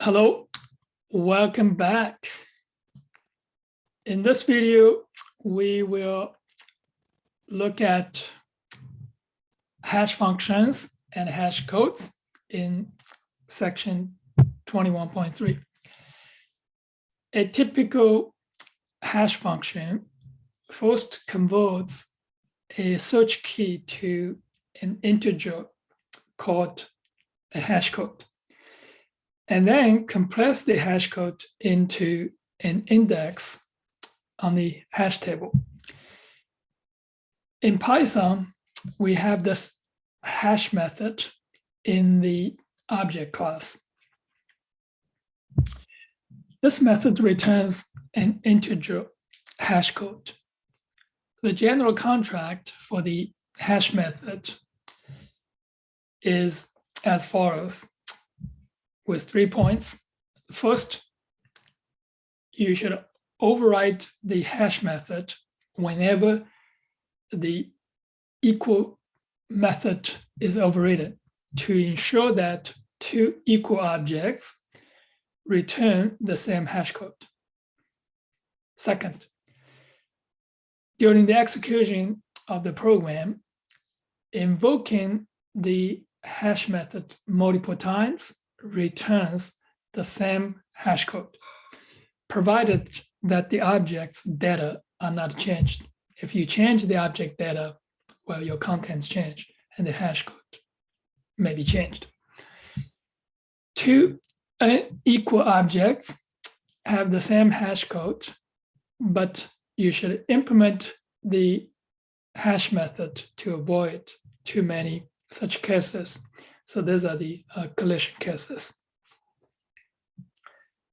Hello, welcome back. In this video, we will look at hash functions and hash codes in section 21.3. A typical hash function first converts a search key to an integer called a hash code, and then compress the hash code into an index on the hash table. In Python, we have this hash method in the object class. This method returns an integer hash code. The general contract for the hash method is as follows, with 3 points. First, you should override the hash method whenever the equal method is overridden to ensure that two equal objects return the same hash code. Second, during the execution of the program, invoking the hash method multiple times returns the same hash code, provided that the object's data are not changed. If you change the object data, well, your contents change and the hash code may be changed. Two equal objects have the same hash code, but you should implement the hash method to avoid too many such cases. So these are the collision cases.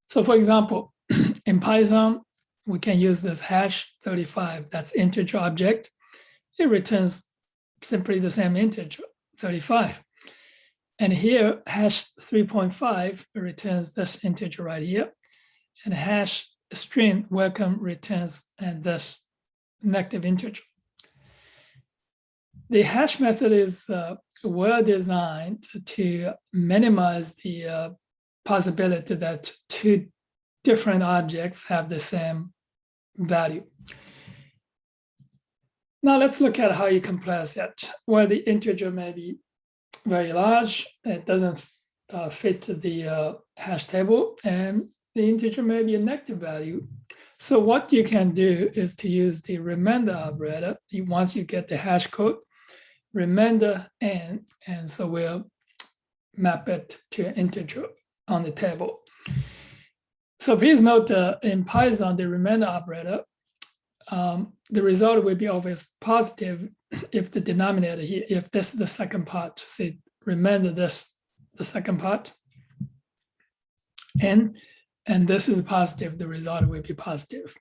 So for example, in Python, we can use this hash 35, that's integer object. It returns simply the same integer, 35. And here, hash 3.5 returns this integer right here. And hash string welcome returns and this negative integer. The hash method is well designed to minimize the possibility that two different objects have the same value. Now let's look at how you compress it. Where the integer may be very large, it doesn't fit the hash table, and the integer may be a negative value. So what you can do is to use the remainder operator. Once you get the hash code, remainder n, and so we'll map it to an integer on the table. So please note in Python, the remainder operator, the result will be always positive if the denominator here, if this is the second part, say remainder this, the second part, n, and this is positive, the result will be positive.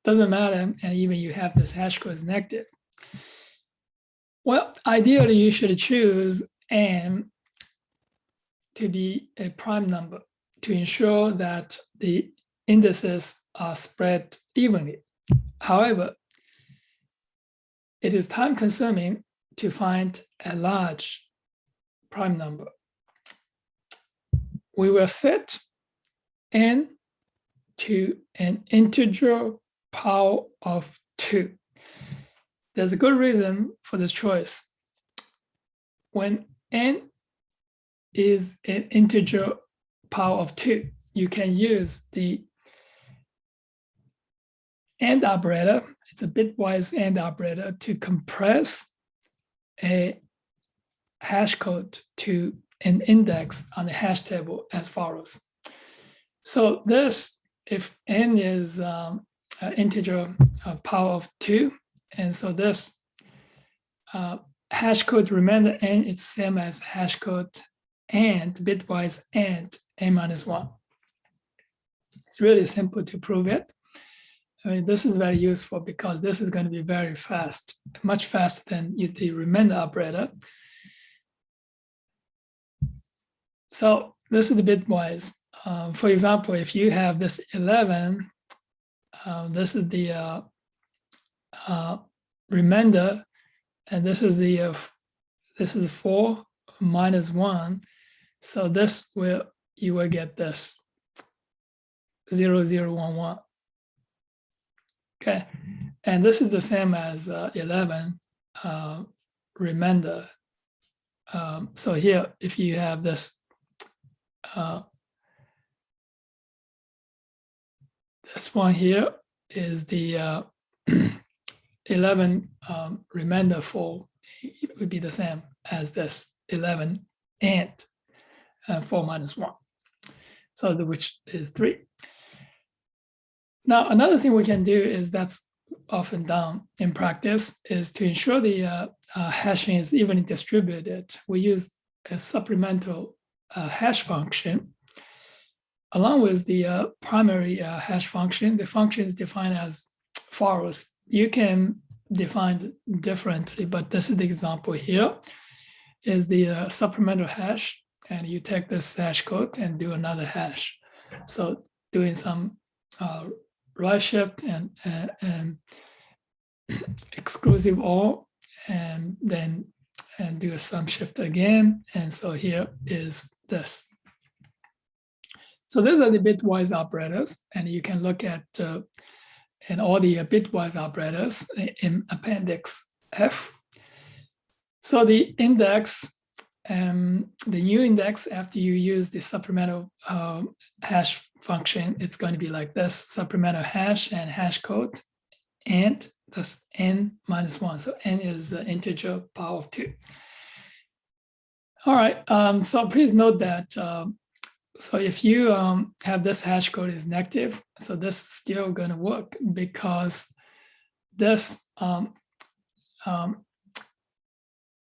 Doesn't matter, and even you have this hash code is negative. Well, ideally you should choose n to be a prime number to ensure that the indices are spread evenly. However, it is time consuming to find a large prime number. We will set n to an integer power of 2. There's a good reason for this choice. When n is an integer power of 2, you can use the AND operator. It's a bitwise AND operator to compress a hash code to an index on the hash table as follows. So this, if n is an integer power of 2, and so this hash code remainder n is the same as hash code and bitwise and n minus 1. It's really simple to prove it. I mean, this is very useful because this is going to be very fast, much faster than the remainder operator. So this is the bitwise. For example, if you have this 11, this is the remainder, and this is 4 minus 1. So this you will get this 0011. Okay, and this is the same as 11 remainder. So here, if you have this, this one here is the 11 remainder 4. It would be the same as this 11 and 4 minus 1. So which is 3. Now, another thing we can do is that's often done in practice is to ensure the hashing is evenly distributed. We use a supplemental hash function along with the primary hash function. The function is defined as follows. You can define it differently, but this is the example here is the supplemental hash, and you take this hash code and do another hash. So doing some right shift and exclusive OR, and then do a sum shift again. And so here is this. So these are the bitwise operators, and you can look at and all the bitwise operators in Appendix F. So the index, the new index after you use the supplemental hash function, it's going to be like this: supplemental hash and hash code, and that's n minus 1. So n is the integer power of 2. All right. So please note that. So if you have this hash code is negative, so this is still going to work because this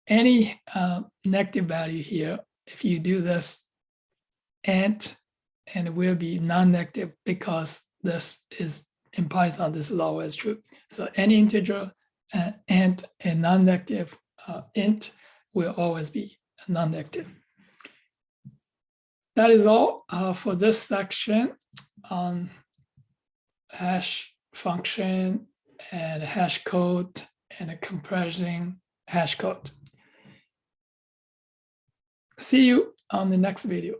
any negative value here, if you do this and it will be non-negative because this is in Python, this is always true. So any integer and a non-negative int will always be non-negative. That is all for this section on hash function and hash code and compressing hash code. See you on the next video.